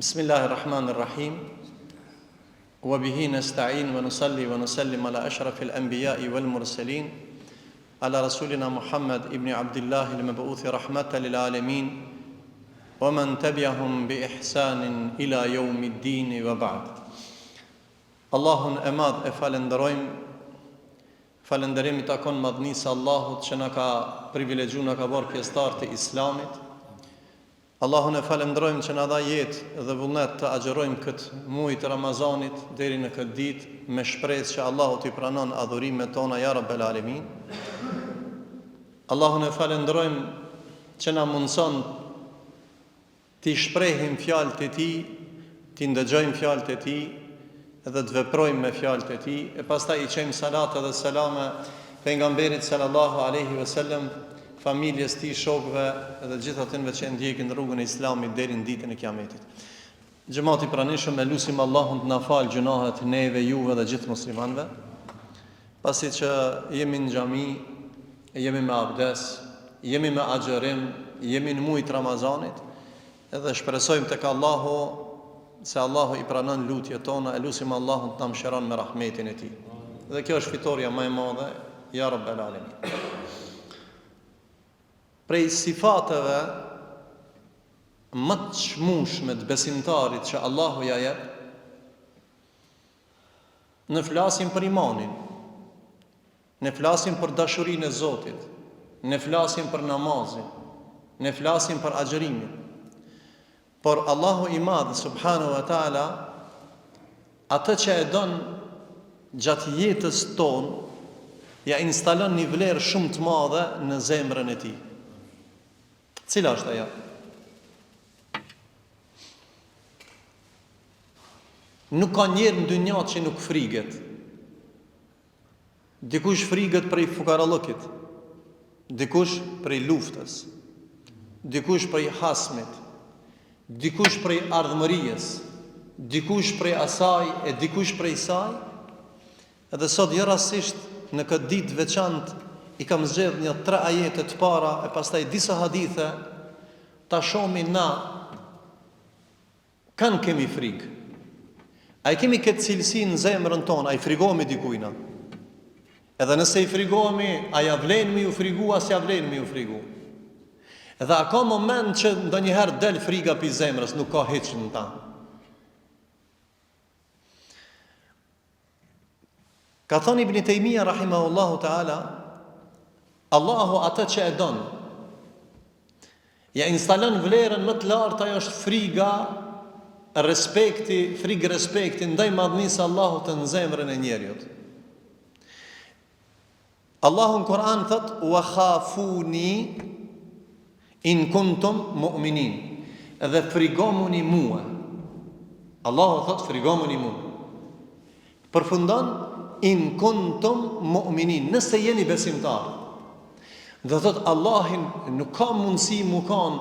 Bismillahirrahmanirrahim. Wa bihi nasta'in wa nusalli wa nusallim ala ashrafil anbiya'i wal mursalin ala rasulina Muhammad ibn Abdullah al-mab'uthi rahmatan lil alamin wa man tabi'ahum bi ihsanin ila yawmiddin wa ba'd. Allahun e madh e falenderojmë. Falënderimi takon madhnisë Allahut që na ka privilegjuar, na ka bërë pjesëtar të Islamit. Allahun e falenderojmë që na dha jetë dhe vullnet të agjerojmë këtë muaj të Ramazanit deri në këtë ditë me shpresë që Allahu t'i pranon adhurimet tona ya Rabbel Alamin. Allahun e falenderojmë që na mundson t'i shprehim fjalët e Tij, t'i ndëgjojmë fjalët e Tij edhe të veprojmë me fjalët e Tij, e pastaj i çojmë salat dhe selame pejgamberit sallallahu alaihi wasallam, familjes tij, shokëve dhe gjithë atyre që ndjekin rrugën e Islamit deri në ditën e Kiametit. Xhamati pranishëm, e lutim Allahun të na falë gjunahet neve, juve dhe gjithë muslimanëve. Pasi që jemi në xhami, jemi me abdes, jemi me agjerim, jemi në muajin e Ramazanit, edhe shpresojmë tek Allahu se Allahu i pranon lutjet tona, e lutim Allahun të na mëshiron me rahmetin e Tij. Dhe kjo është fitoria më e madhe, ya Rabbel Alamin. Prej sifateve më të çmueshme të besimtarit që Allahu ja jep, ne flasim për imanin, ne flasim për dashurinë e Zotit, ne flasim për namazin, ne flasim për agjërimin. Por Allahu i Madh subhanahu wa taala atë që e don gjatë jetës tonë ja instalon një vlerë shumë të madhe në zemrën e Tij. Cila është ajo? Nuk ka njerë në dynjë që nuk friget. Dikush friget prej fukarallëkit, dikush prej luftës, dikush prej hasmit, dikush prej ardhmërijës, dikush prej asaj e dikush prej saj. Edhe sot jo rastisht në këtë ditë veçantë i kam zgjedhur një 3 ajete të para e pastaj disa hadithe ta shohim na kanë kemi frikë. A i kemi këtë cilësi në zemrën tonë, a i frigohemi dikujna? Edhe nëse i frigohemi, a ja vlen me ju frigu, as ja vlen me ju frigu? Edhe a ka moment që ndonjëherë del friga pi zemrës, nuk ka hiç në ta. Ka thënë Ibn Taymija rahimahullahu taala, Allahu atë që e don, ja instalon vlerën më të lartë, ajo është friga, frigë respekti ndaj madhnisë Allahut në zemrën e njerëzit. Allahu në Kur'an thot: "Wa khafuni in kuntum mu'minin." Edhe frigomuni mua. Allahu thot frigomuni mua. Përfundon in kuntum mu'minin, nëse jeni besimtar. Dhe thot Allahin nuk ka mundësi mu kanë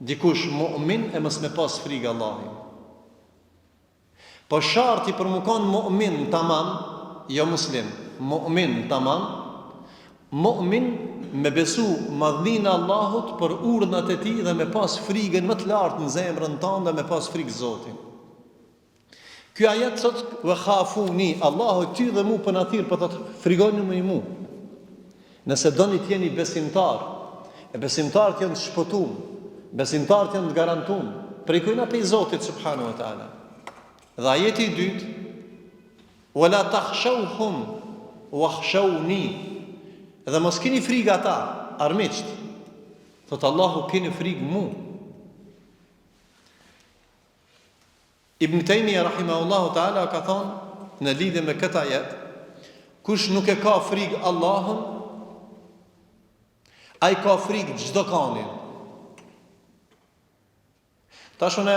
dikush mu'min e mos me pas frikë Allahin. Po sharti për mu kanë mu'min tamam, jo muslim, mu'min tamam, mu'min me besu madhninë Allahut për urdhnat e Tij dhe me pas frikën më të lartë në zemrën tonë dhe me pas frikë Zotin. Ky ajet thot: "Wa khafuni", Allahu ty dhe mu për na thirr, po thot frigoni më mu. Nëse doni të jeni besimtar, e besimtarët janë të shpëtuar, besimtarët janë të garantuar, prekojna pe Zotit subhanahu wa taala. Dhe ajeti i dytë: "Wala takhshawhum wakhshawni", dhe mos keni frikë ata, armiqt. Thot Allahu keni frikë mu. Ibn Taymija rahimahullahu taala ka thonë në lidhje me këtë ajet, kush nuk e ka frikë Allahun, ai ka frikë çdo kanin. Tash unë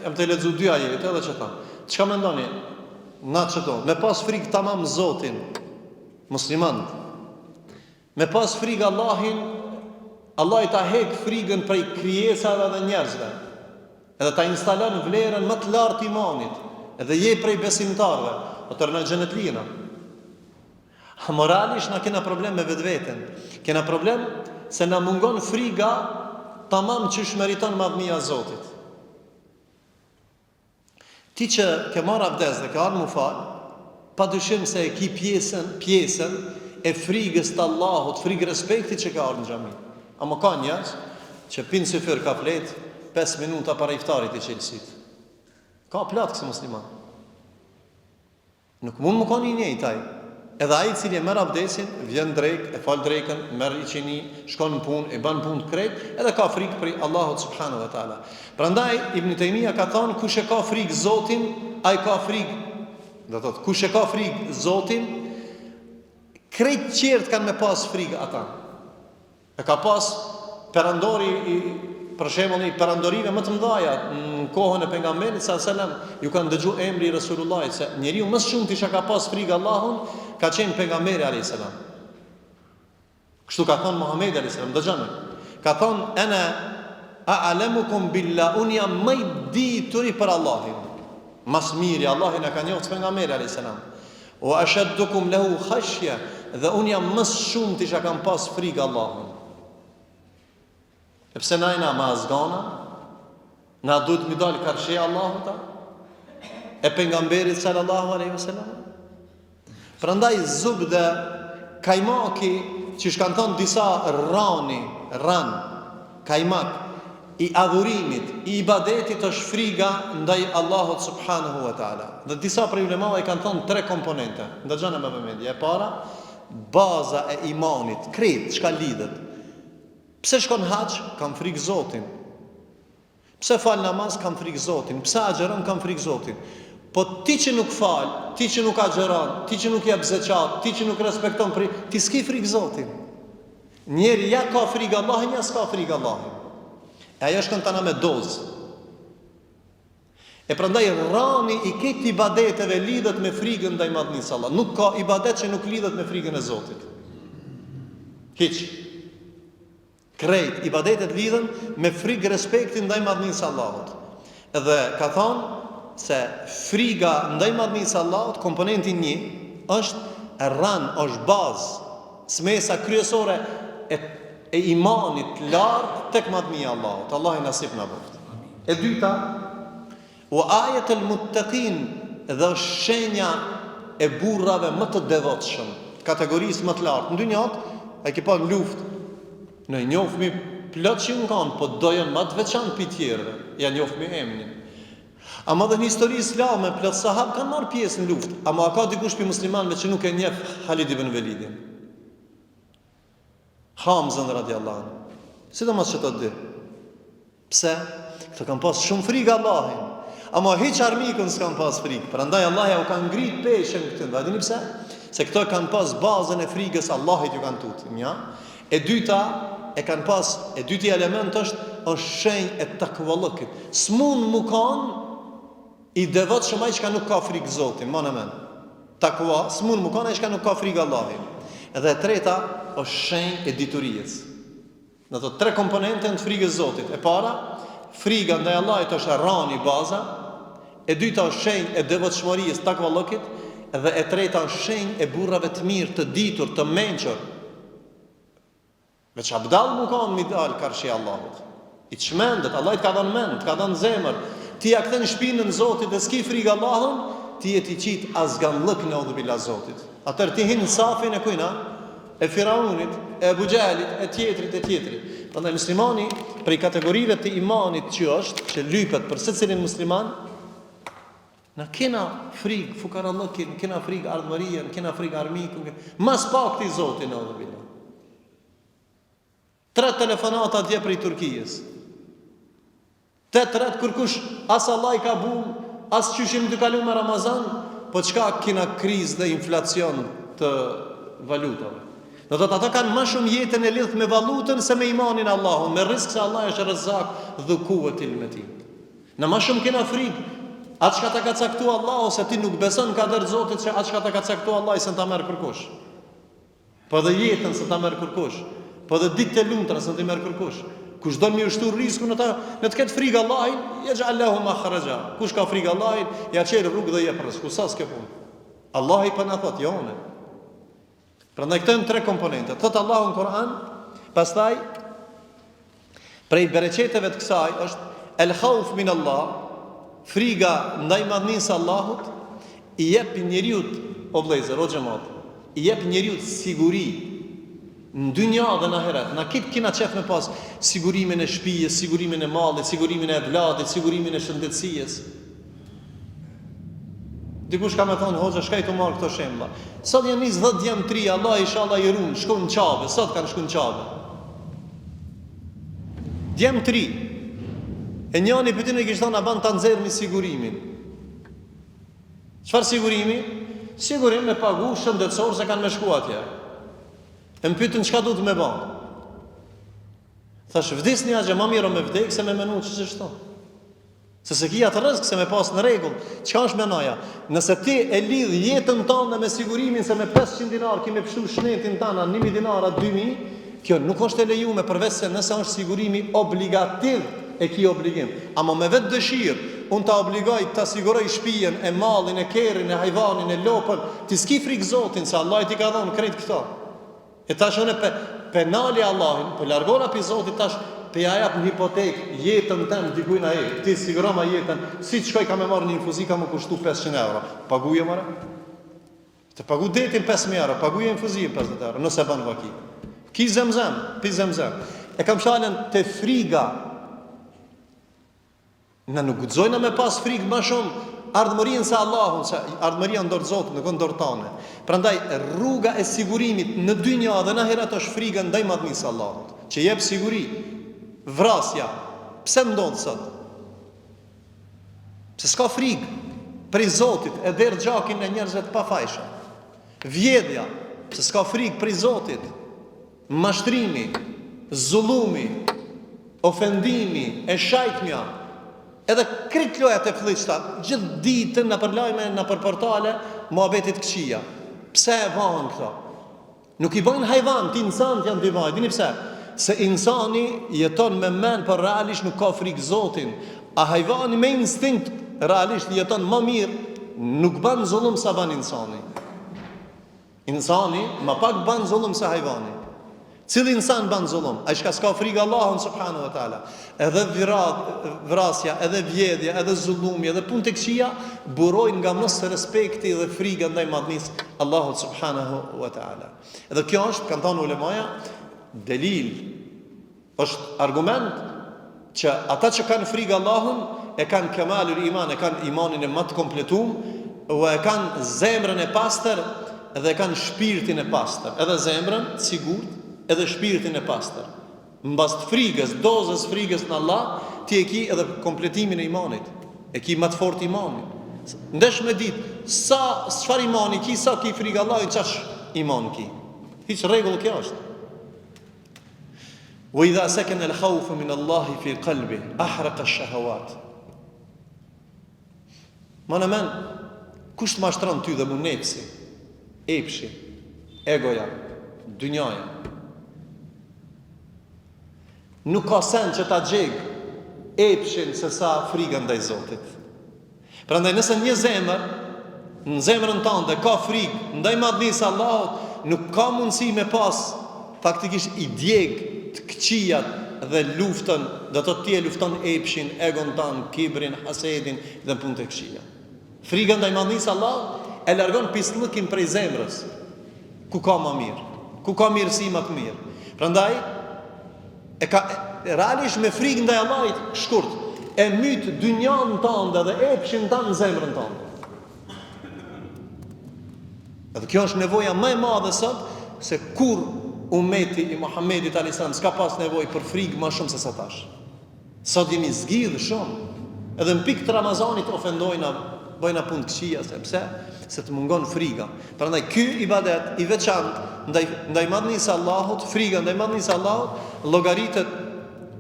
jam të lexu 2 ajete edhe që tha. Çka mendoni? Na çdo, me pas frikë tamam Zotin, muslimanët. Me pas frikë Allahin, Allah i ta hek frikën prej krijesave dhe njerëzve. Edhe ta instalon vlerën më të lartë imanit, edhe je prej besimtarëve, atëherë në xhenet lijena. Moralisht na kena problem me vetveten. Kena problem se na mungon friga tamam që shmeriton madhnia e Zotit. Ti që ke marrë abdes dhe ke ardhur mu fal, padyshim se e ki pjesën e frigës të Allahut, frigë respekti që ka ardhur në xhami. Ama ka njerëz që pinë si fyr ka flet 5 minuta para iftarit i çelësit. Ka plot kësi musliman. Nuk mund më ka një njëjtaj. Edhe ai i cili e merr abdesin, vjen drejt, e fal drekën, merr i qeni, shkon në punë, e bën punë të krejt, edhe ka frikë për Allahut subhanahu wa taala. Prandaj Ibn Taymija ka thënë kush e ka frikë Zotin, ai ka frikë. Do thotë kush e ka frikë Zotin, krejt qert kanë me pas frikë ata. E ka pas perandori për shembull i perandorive më të mëdha në kohën e pejgamberit sallallahu alajhi wasallam ju kanë dëgjuar emri Resulullahit se njeriu më shumë tisha ka pas frikë Allahun ka qenë pejgamberi alayhis salam. Kështu ka thënë Muhamedi alayhis salam, dëgjoni. Ka thënë ana a'lamukum billah, unë jam më i ditur për Allahin. Mas miri Allahin e ka njohur pejgamberi alayhis salam. Wa ashaddukum lahu khashya, dhe unë jam më shumë tisha kam pas frikë Allahun. E pse na ma azgana, na duhet mi dalë karshia Allahut, e pejgamberit sallallahu alaihi wasallam. Prandaj zubde kajmaki që shkan thonë disa ran, kajmak i adhurimit, i ibadetit është friga ndaj Allahut subhanahu wa taala. Dhe disa prej ulemave kanë thonë 3 komponente. Ndëgjoni me vëmendje. E para, baza e imanit, krejt çka lidhet. Pse shkon hax, kam frikë Zotin. Pse fal namaz, kam frikë Zotin. Pse agjeron, kam frikë Zotin. Po ti që nuk fal, ti që nuk agjeron, ti që nuk jep zeqat, ti që nuk respekton ti s'ki frikë Zotin. Njeri ja ka frikë Allahin, ja s'ka frikë Allahin. E ajo shkon tana me dozë. E prandaj rani i këtë ibadeteve lidhet me frikën ndaj madhnisë Allah. Nuk ka ibadet që nuk lidhet me frikën e Zotit. Hiç. Krejt ibadetet lidhen me frikë respektin ndaj madhnisë Allahut. Edhe ka thonë se friga ndaj madhnisë Allahut, komponenti 1 është ran, është bazë, smesa kryesore e imanit lartë tek madhnia e Allahut. Allah i nasip na bëft. E dyta, wa ayatul muttaqin, dhe shenja e burrave më të devotshëm, kategorisë më të lartë. Në dynjat, ai ke pa në luftë, në njohmi plot që unë kanë, po dojën më të veçantë për tjerëve, ja njohmi emnin. Ama dhe në histori islame, plot sahab kanë marrë pjesë në luftë, ama ka dikush për muslimanëve që nuk e njeh Khalid ibn Velidin. Hamzën radiallahu anhu. Sidomos që të di. Pse? Këto kanë pas shumë frikë Allahin. Ama hiç armikun s'kan pas frikë. Prandaj Allah ja u ka ngrit peshën këtë. A dini pse? Se këto kanë pas bazën e frikës Allahit ju kanë tutë. Ja? E dyta, e kanë pas, e dyti element është shenjë e takvallëkit. S'mund mu kanë i devotshëm ai që nuk ka frikë Zotin, më në men. Takva, s'mund mu kanë ai që nuk ka frikë Allahin. Edhe e treta është shenjë e diturijës. Në të 3 komponente në frikës Zotit. E para, friga ndaj Allahit është rani baza, e dyta është shenjë e devotshmërisë takvallëkit, dhe e treta është shenjë e burrave të mirë, të ditur, të mençur. Veç abdall mu kanë mi dalë karshi Allahut. I çmendet, Allah i ka dhënë mend, ka dhënë zemër. Ti ja kthen shpinën Zotit dhe s'ki frikë Allahun, ti je ti qit azganllëk në udhëbila Zotit. Atëherë ti hin safin e kujna, e Firaunit, e Abu Xhalit, e tjetrit. Prandaj muslimani prej kategorive të imanit që është, që lypet për secilin musliman, na kena frikë fukarallëkin, kena frikë ardhmërinë, kena frikë armikun, mas pak ti Zotin në udhëbila. 3 telefonata dje prej Turkijës. 8 kërkush, as Allah i ka bu, as qyshim të kalu me Ramazan, po qka kina kriz dhe inflacion të valutave. Në të ata kanë ma shumë jetën e lidhë me valutën se me imanin Allahun, me risk se Allah është rëzak dhe kuët ilmetin. Në ma shumë kina frikë, atë shka ta ka caktu Allah, ose ti nuk besën ka dërë Zotit që atë shka ta ka caktu Allah i se në ta merë kërkush. Po dhe jetën se ta merë kërkush. Po dhe ditë të lumtra se në ta merë kërkush. Kush do mi ushtur risku në të ketë frikë Allahin, ja gjallahum makhraja. Kush ka frikë Allahin, ja qelë rrugë dhe jep rrezik. Sa s'ke punë. Allahi po na thot jone. Prandaj këto janë 3 komponente. Thot Allahu në Kur'an, pastaj prej bereqeteve të kësaj është el khauf min Allah, friga ndaj madhnisë Allahut i jep njeriu, o vëllezër, o xhamat, i jep njeriu siguri në dynja dhe në ahiret. Na kina qef me pas sigurimin e shtëpisë, sigurimin e mallit, sigurimin e vladit, sigurimin e shëndetësisë. Dikush ka me thonë, hoxha, shkaj të marrë këto shemba. Sot janë 20 djemë 3, Allah inshallah i runë, shkon në Qabe, sot kanë shku në Qabe. Djemë 3. E njani për ty në kishtë thonë, a ban të nxerë një sigurimin. Çfarë sigurimi? Sigurim me pagu shëndetësor se kanë me shku atje. E më pyetën çka duhet me ban. Thash, vdis një agje, ma miro me vdek se me menu që që shto. Se se kia të rëzk se me pas në regull. Qka është menaja? Nëse ti e lidh jetën tonë me sigurimin se me 500 dinar kime pështu shnetin tana 1000 dinara 2000, kjo nuk është e lejume përveç se nëse është sigurimi obligativ e ki obligim. Ama me vetë dëshirë, unë ta obligoj të siguroj shpijen, e malin, e kerin, e hajvanin, e lopën, ti s'ki frikë Zotin, se Allah i ti ka dhonë krejt këta. E tash unë penali Allahin, për largona për Zotit tash, për ja jap në hipotek jetën tem dikujna ti siguroma jetën, si të shkoj ka me marrë një infuzi ka më kushtu 500 euro. Paguje mëra? Të pagu detin 5.000 euro, paguje infuzin 50 euro, nëse ban vaki. Ki zemzem, pi zemzem. E kam shalën të friga. Në nuk guxojna me pas frikë më shumë ardhmërinë se Allahun, se ardhmëria ndor Zotit, nuk ndor tane. Prandaj rruga e sigurimit në dynja dhe në ahiret është friga ndaj madhnisë Allahut, që jep siguri. Vrasja, pse ndodh sot? Se s'ka frikë prej Zotit, e derë gjakin e njerëzve të pafajshëm. Vjedhja, se s'ka frikë prej Zotit. Mashtrimi, zullumi, ofendimi, e shajtmja, edhe krit lojat e fllihshta, gjithë ditën në përlajme, në përportale, muhabetit këqija. Pse e vanë këto? Nuk i bajnë hajvan, ti insant janë dy vaj, dini pse? Se insani jeton me men, për realisht nuk ka frikë Zotin. A hajvani me instinkt realisht jeton më mirë, nuk ban zullum sa ban insani. Insani ma pak ban zullum sa hajvani. Cili insan ban zullum? A shka s'ka frikë Allahun subhanahu wa taala. Edhe vrasja, edhe vjedhja, edhe zullumi, edhe punë të këqija burojnë nga mos respekti dhe frika ndaj madhnisë Allahut subhanahu wa taala. Edhe kjo është, kanë thënë ulemaja, delil, është argument që ata që kanë frikë Allahun e kanë kemalul iman, e kanë imanin e më të kompletuar, e kanë zemrën e pastër dhe e kanë shpirtin e pastër, edhe zemrën të sigurt, edhe shpirtin e pastër. Mbas të frikës, dozës frikës në Allah, ti e ki edhe kompletimin e imanit, e ki më të fortë imanin. Ndesh me ditë sa çfarë imani ki, sa ki frikë Allahut, çash iman ki. Hiç rregull kjo është. وإذا سكن الخوف من الله في قلبه أحرق الشهوات. Më men, kush të mashtron ty dhe mu nefsi, epshi, egoja, dynjaja. Nuk ka sen që ta gjeg epshin se sa frikën ndaj Zotit. Prandaj nëse një zemër, në zemrën tënde ka frikë ndaj madhnisë Allahut, nuk ka mundësi me pas faktikisht i djeg të këqijat dhe luftën, dhe të tje lufton epshin, egon tanë, kibrin, hasedin dhe punë të këqija. Frika ndaj madhnisë Allahut e largon pislëkin prej zemrës, ku ka më mirë, ku ka mirësi më të mirë. Prandaj realisht me frikë ndaj Allahut shkurt, e myt dynjan tënde dhe epshin tanë në zemrën tënde. Edhe kjo është nevoja më e madhe sot, se kur umeti i Muhamedit alayhis salam s'ka pas nevojë për frikë më shumë se sa tash. Sot jemi zgjidhur shumë. Edhe në pikë të Ramazanit ofendojna, bëjna punë të këqija, sepse se të mungon frika. Prandaj ky ibadet i veçantë ndaj madhnisë Allahut, frika ndaj madhnisë Allahut, llogaritet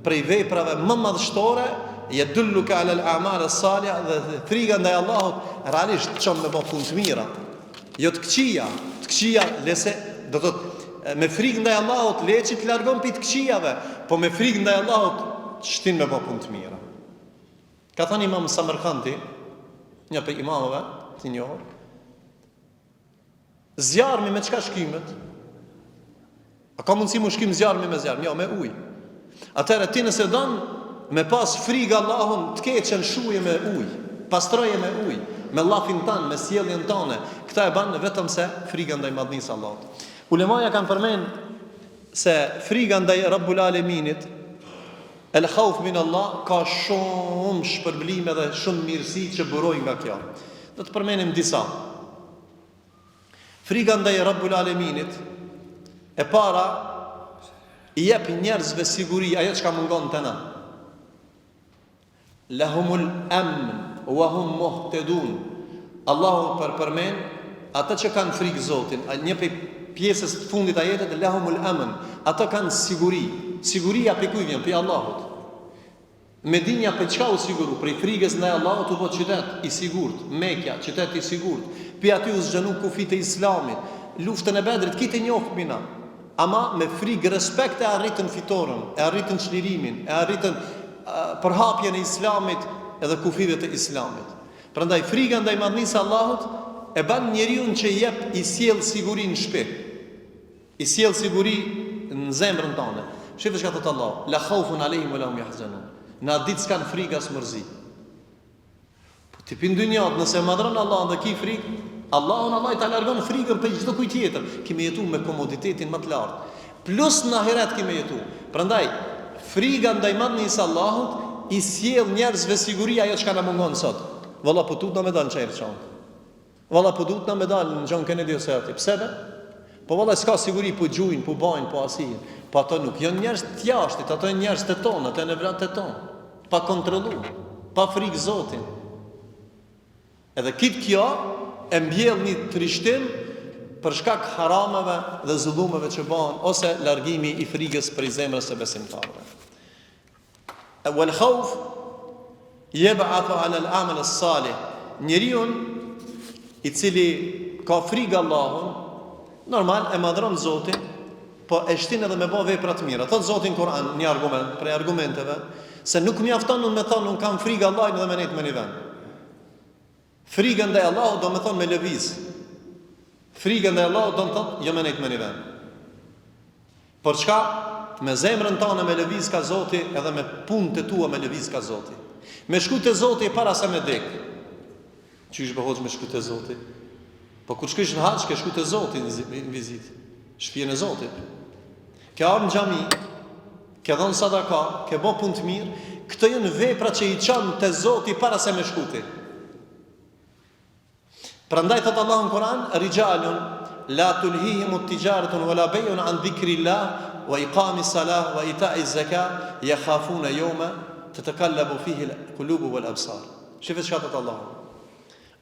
prej veprave më madhështore, yadulluka ala al-a'mal as-salihah, dhe frika ndaj Allahut realisht çon me punë të mira. Jo të këqija lese, do të thotë me frikë ndaj Allahut leçi të largon pi të këqijave, po me frikë ndaj Allahut shtin me punë të mira. Ka thënë Imam Samarkandi, një prej imamëve të njohur, zjarmi me çka shkimet? A ka mundësi mu shkim zjarmi me zjarm? Jo, me ujë. Atëherë ti nëse don me pas frikë Allahun, të keqen shuje me ujë. pastroje me ujë, me llafin tanë, me sjelljen tonë. Këta e bën vetëm se friga ndaj madhnisë së Allahut. Ulemaja kanë përmend se friga ndaj Rabbul Aleminit, el khauf min Allah, ka shumë shpërblime dhe shumë mirësi që burojnë nga kjo. Do të përmendim disa. Friga ndaj Rabbul Aleminit, e para, i jep njerëzve siguri, ajo që ka mungon të na. Lahumul amn wa hum muhtadun. Allahu përmend ata që kanë frikë Zotin. Një pjesës të fundit ajetet, lahumul amn, ata kanë siguri. Siguria për kuj vjen, për Allahut. Medinja për çka u siguru? Prej frikës ndaj Allahut u bë qytet i sigurt. Mekja, qytet i sigurt. Për aty u zgjanu kufit e Islamit. Luftën e Bedrit, kitë njohë mina. Ama me frikë respekt e arritën fitoren, e arritën çlirimin, e arritën përhapjen e Islamit edhe kufive të Islamit. Prandaj frika ndaj madhnisë së Allahut e bën njeriu që i sjell siguri në shtëpi. I sjell siguri në zemrën tonë. Shifë çka thot Allah, la khaufun alehim wa la hum yahzanun. Na ditë s'kan frikë as mërzi. Po ti pin dynjat, nëse madhron Allah dhe ki frikë, Allah i ta largon frikën për çdo kujt tjetër. Kemi jetu me komoditetin më të lartë. Plus në ahiret kemi jetu. Prandaj frika ndaj madhnisë së Allahut i sjell njerëzve siguri ajo çka na mungon sot. Valla po tut na me dal çajër çon. Valla po tut na me dal në John Kennedy ose aty. Pse be? Po valla s'ka siguri, po gjujnë, po bajnë, po asin. Po ato nuk janë njerëz të jashtit, ato janë njerëz të tonë, ato janë nevrat të tonë. Pa kontrollu, pa frikë Zotin. Edhe kitë kjo e mbjell një trishtim për shkak harameve dhe zullumeve që bëhen ose largimi i frikës prej zemrës së besimtarëve. Wal khawf yab'athu 'ala al-amal as-salih. Njeriu i cili ka frikë Allahun, normal e madhron Zotin, po e shtin edhe me bë vepra të mira. Thot Zoti në Kur'an, një argument prej argumenteve, se nuk mjafton unë me thonë unë kam frikë Allahut dhe me nejt me një vend. Frika ndaj Allahut do me thonë me lëviz. Frika ndaj Allahut do të thotë jo me nejt me një vend. Por çka? Me zemrën tonë me lëviz ka Zoti edhe me punët e tua me lëviz ka Zoti. Me shku te Zoti para se me dek. Çish bëhet me shku te Zoti? Po kur shkosh në haç, ke shku te Zoti në vizitë. Shtëpinë e Zotit. Ke ardhur në xhami, ke dhënë sadaka, ke bë punë të mirë, këto janë vepra që i çon te Zoti para se me shkuti. Prandaj thot Allahu në Kur'an, rijalun la tulhihim at-tijaratun wala bay'un an dhikrillah wa iqamis salah wa ita'iz zakah yakhafuna yawma tatakallabu fihi al-qulubu wal absar. Shifet çka thot Allahu.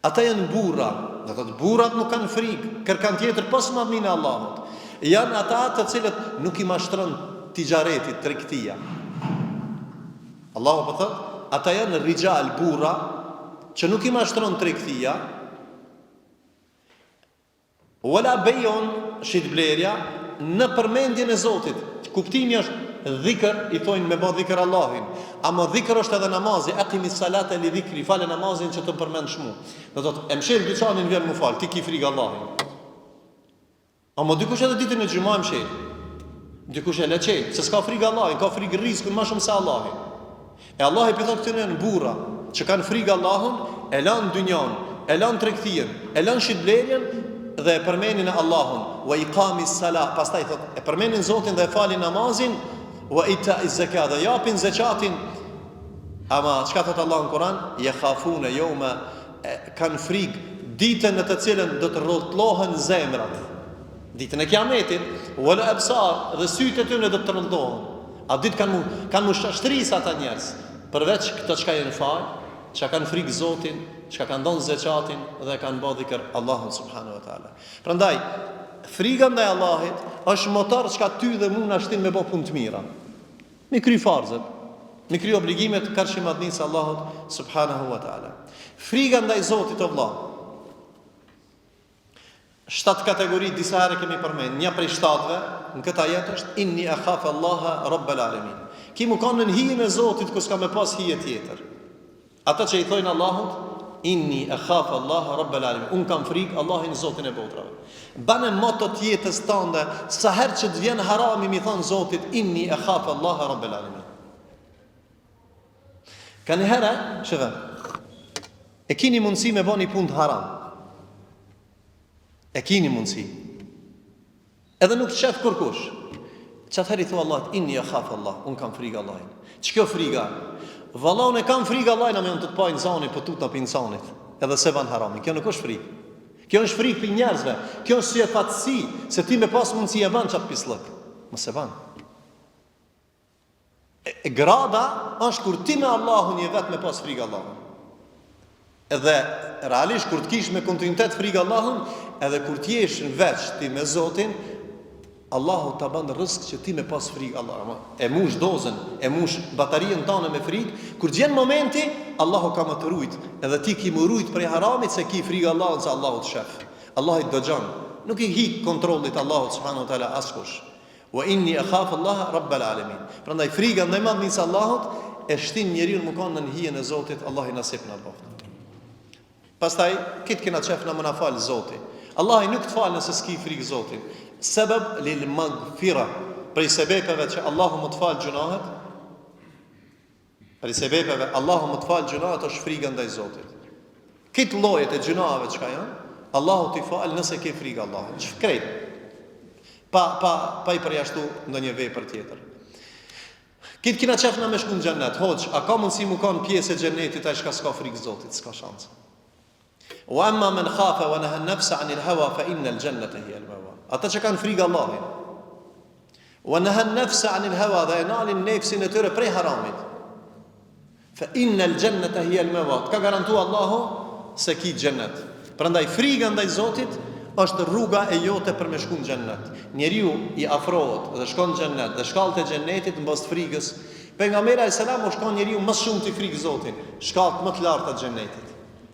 Ata janë burra, do të thotë burrat nuk kanë frikë, kërkan tjetër pas madhninë e Allahut. Janë ata të cilët nuk i mashtron tijaretit, tregtia. Allahu po thot, ata janë rijal burra që nuk i mashtron tregtia. Wala bayun shit blerja në përmendjen e Zotit. Kuptimi është dhikr, i thonë me bë dhikr Allahin. Ama dhikr është edhe namazi, aqimis salata li dhikri, falë namazin që të përmendsh mua. Do thotë, e mshel dyqanin vjen më fal, ti ki frikë Allahin. Ama dikush edhe ditën e xhumës mshel. Dikush e leçet, se s'ka frikë Allahin, ka frikë rrezikun më shumë se Allahin. E Allah i pithet këtyre në burra që kanë frikë Allahun, e lanë dynjan, e lanë tregtin, e lanë shitblerjen dhe e përmendin Allahun, wa iqamis salah, pastaj thot, e përmendin Zotin dhe e falin namazin, wa ita'iz zakat, dhe japin zakatin. Ama çka thot Allahu në Kur'an, yakhafuna yawma, kanë frikë ditën në të cilën do të rrotullohen zemrat. Ditën e Kiametit, wal absar, dhe sytë e tyre do të rrotullohen. A ditë kanë mushtrisë ata njerëz, përveç këto çka janë fal, çka kanë frikë Zotin, çka kanë dhënë zakatin dhe kanë bërë dhikr Allahun subhanahu wa taala. Prandaj frika ndaj Allahit është motor çka ty dhe mua na shtin me bë punë të mira. Me kry farzet, me kry obligimet karshi madhnisë Allahut subhanahu wa taala. Frika ndaj Zotit o vëlla. 7 kategori disa herë kemi përmend. Një prej 7-ve në këtë ajet është inni akhafu Allaha rabbal alamin. Ki më kanë në hijen e Zotit ku s'ka më pas hije tjetër. Ata që i thojnë Allahut inni akhafu Allaha rabbal alamin. Un kam frikë Allahin Zotin e botrave. Banë moto të jetës tënde, sa herë që të vjen harami mi thon Zotit inni akhafu Allaha rabbal alamin. Kanë herë, shëve. E kini mundësi me bëni punë të haram. E kini mundësi. Edhe nuk të shef kërkush. Qatëheri thua Allah, inni e khafë Allah, unë kam frikë Allahin. Që kjo frika? Valla unë e kam frikë Allahin, a me unë të pajnë zani, për tut në pinë zanit. Edhe se van haramin. Kjo nuk është frikë. Kjo është frikë për njerëzve. Kjo është si e fatësi, se ti me pas mundësi e van qatë pislëk. Mos e van. Grada është kur ti me Allahun je vetë me pas frikë Allahun. Edhe realisht kur të kish me kontinuitet frikë Allahun, edhe kur të jesh në veç ti me Zotin, Allahu ta ban rrezik që ti me pas frikë Allahun. E mush dozën, e mush batarien tënde me frikë, kur gjen momenti Allahu ka më të rujt, edhe ti ki më rujt prej haramit se ki frikë Allahun se Allahu të shef. Allahu të dëgjon. Nuk i hik kontrollit Allahut subhanahu wa taala askush. Wa inni akhafu Allah rabbal alamin. Prandaj frika ndaj madhnisë Allahut e shtin njeriu në mëkon në hijen e Zotit, Allah i nasip na boft. Pastaj kit kena çef na më na fal Zoti. Allah nuk të fal nëse s'ki frikë Zotin. Sebeb lil maghfira. Prej sebepeve që Allahu më të fal gjunahet. Prej sebepeve Allahu më të fal gjunahet është frika ndaj Zotit. Kit llojet e gjunave çka janë, Allahu t'i fal nëse ke frikë Allahut. Ç'krejt. Pa i përjashtu ndonjë vepër tjetër. Kitë kina qef na me shku në xhennet, hoq, a ka mundësi mu kanë pjesë e xhennetit ai çka s'ka frikë Zotit, s'ka shans. Wa amma man khafa wa naha an-nafsa 'anil hawa fa inna al-jannata hiya al-mawa. Ata që kanë frikë Allahit. Wa naha an-nafsa 'anil hawa, dhe e nalin nefsin e tyre prej haramit. Fa inna al-jannata hiya al-mawa. Ka garantuar Allahu se ki xhennet. Prandaj frika ndaj Zotit është rruga e jote për me shku në xhennet. Njeriu i afrohet dhe shkon në xhennet, dhe shkallët e xhennetit mbas frikës. Pejgamberi alayhis salam u shkon njeriu më shumë të frikë Zotit, shkallët më të larta të xhennetit.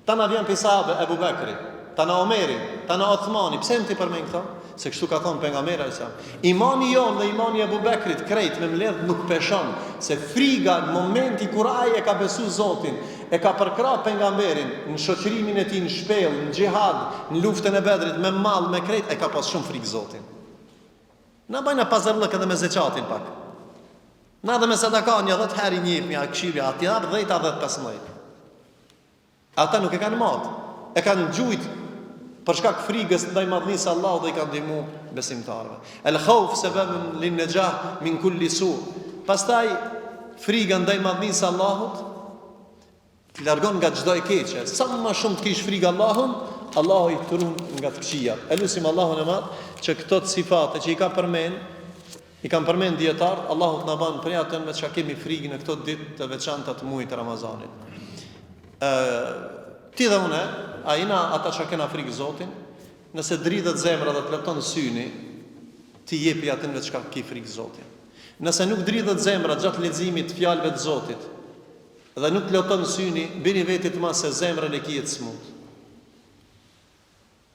Tana vjen për sahabe Ebu Bekri, tana Omeri, tana Othmani. Pse më ti përmend këto? Se kështu ka thonë pejgamberi alayhis salam. Imani jon dhe imani e Ebu Bekrit krejt me mbledh nuk peshon, se frika në momenti kur ai e ka besu Zotin, e ka përkrah pejgamberin në shoqërimin e tij në shpellë, në xhihad, në luftën e Bedrit, me mall, me krejt, e ka pas shumë frikë Zotin. Na bajna pazarllëk edhe me zeqatin pak. Na dhe me sadaka një 10 herë një mja këshirja, ati hap 10 a 15. Ata nuk e kanë mat, e kanë gjujt për shkak frikës ndaj madhnisë Allahut dhe i kanë ndihmu besimtarëve. El khawf sababun lin najah min kulli su. Pastaj frika ndaj madhnisë Allahut të largon nga çdo e keqe. Sa më shumë të kish frikë Allahun, Allahu i turun nga të këqija. Elusim Allahun e madh që këto sifate që i kanë përmend dietar, Allahu të na bën për atë me çka kemi frikë në këto ditë të veçanta të muajit Ramazanit. Ti dhe une, a jena ata që kena frikë Zotin, nëse dridhet zemra dhe të lëton syni, ti jepi atin me çka ki frikë Zotin. Nëse nuk dridhet zemra gjatë leximit të fjalëve të Zotit, dhe nuk lëton syni, bini vetit ma se zemrën e kijet smut.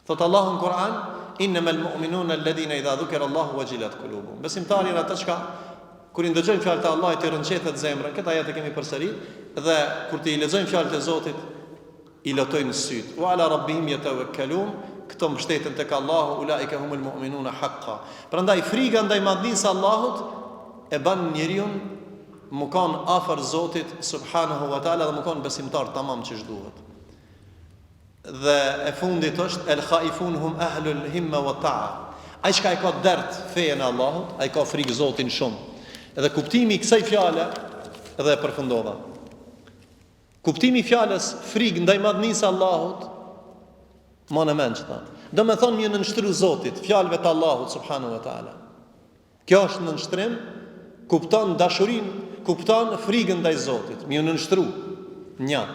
Thot Allahu në Kur'an, innamal mu'minuna alladhina idha dhukira Allahu wajilat qulubuhum. Besimtarët janë ata që kur i ndëgjojnë fjalët e Allahut i rënqethet zemra. Këtë ajet e kemi përsërit, dhe kur ti i lexojnë fjalët e Zotit i lotojnë syt. Wa ala rabbihim yatawakkalun, këto mbështeten tek Allahu, ulaika humul mu'minuna haqqan. Prandaj frika ndaj madhnisë Allahut e bën njeriu më kanë afër Zotit subhanahu wa taala dhe më kanë besimtar tamam që duhet. Dhe e fundit është el khaifun hum ahlul himma wa ta'a. Ai që ka dert fejen e Allahut, ai ka frikë Zotin shumë. Edhe kuptimi i kësaj fjale edhe e përfundova. Kuptimi i fjalës frikë ndaj madhnisë Allahut, më në mend çta. Do me thonë më nënshtru Zotit, fjalëve të Allahut subhanahu wa taala. Kjo është nënshtrim, kupton dashurinë, kupton frikën ndaj Zotit, më nënshtru. Një.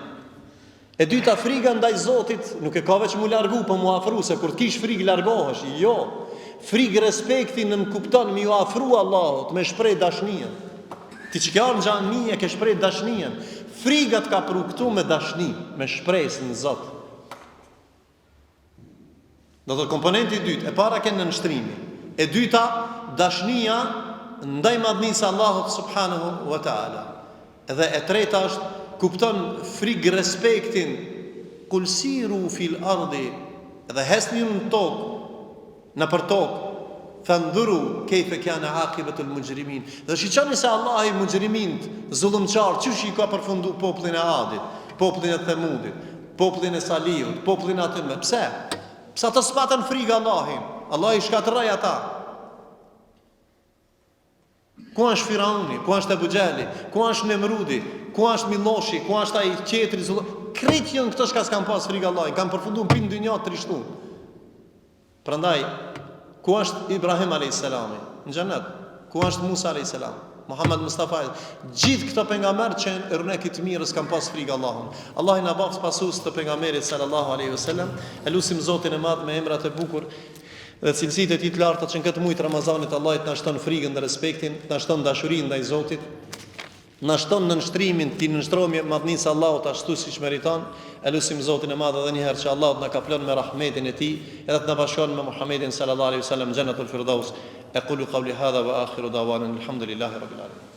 E dyta, frika ndaj Zotit nuk e ka veç mu largu, po mu afru, se kur t'kish frikë largohesh. Jo. Frikë respektin në kupton mi ju afru Allahut, me shprej dashnien. Ti që ke arë në xhami e ke shprej dashnien. Frikat ka përuktu me dashni, me shprejs në Zot. Do të komponenti i dytë, e para ke në nështrimi. E dyta, dashnia ndaj madhnisë Allahut subhanahu wa ta'ala. Edhe e treta është, kupton frikë respektin, kulsiru fil ardi, edhe hesni në tokë, në për tokë, fandhuru kejfe kjane akibetul mujrimin. Dhe shiqani se Allah i mujrimint, zullumqar, qësh i ka përfundu popullin e Adit, popullin e Themudit. popullin e Saliut, popullin aty me. Pse? Pse ata s'patën frikë Allahin? Allah i shkatërroi ata. Ku është Firauni, ku është Abu Xhali, ku është Nemrudi, ku është Milloshi, ku është ai qetri, krejt janë këto që s'kan pas frikë Allahin, kanë përfunduar në dynjë të trishtuar. Prandaj, ku është Ibrahim alayhis salam? Në xhenet. Ku është Musa alayhis salam? Muhammed Mustafa, gjithë këto pejgamberë që rëneki të mirës kanë pas frikë Allahun. Allah i na bëft pasus të pejgamberit sallallahu alaihi wasallam. Elusim Zotin e Madh me emrat e bukur dhe cilësitë e tij të larta që në këtë muaj të Ramazanit Allah të na shton frikën dhe respektin, të na shton dashurinë ndaj Zotit, na shton në nshtrimin, të nënshtrohemi madhnisë Allahut ashtu siç meriton. Elusim Zotin e Madh edhe një herë që Allah të na kaplon me rahmetin e tij, edhe të na bashkon me Muhammedin sallallahu alaihi wasallam jannatul firdaus. أقول قولي هذا وآخر دعوانا الحمد لله رب العالمين.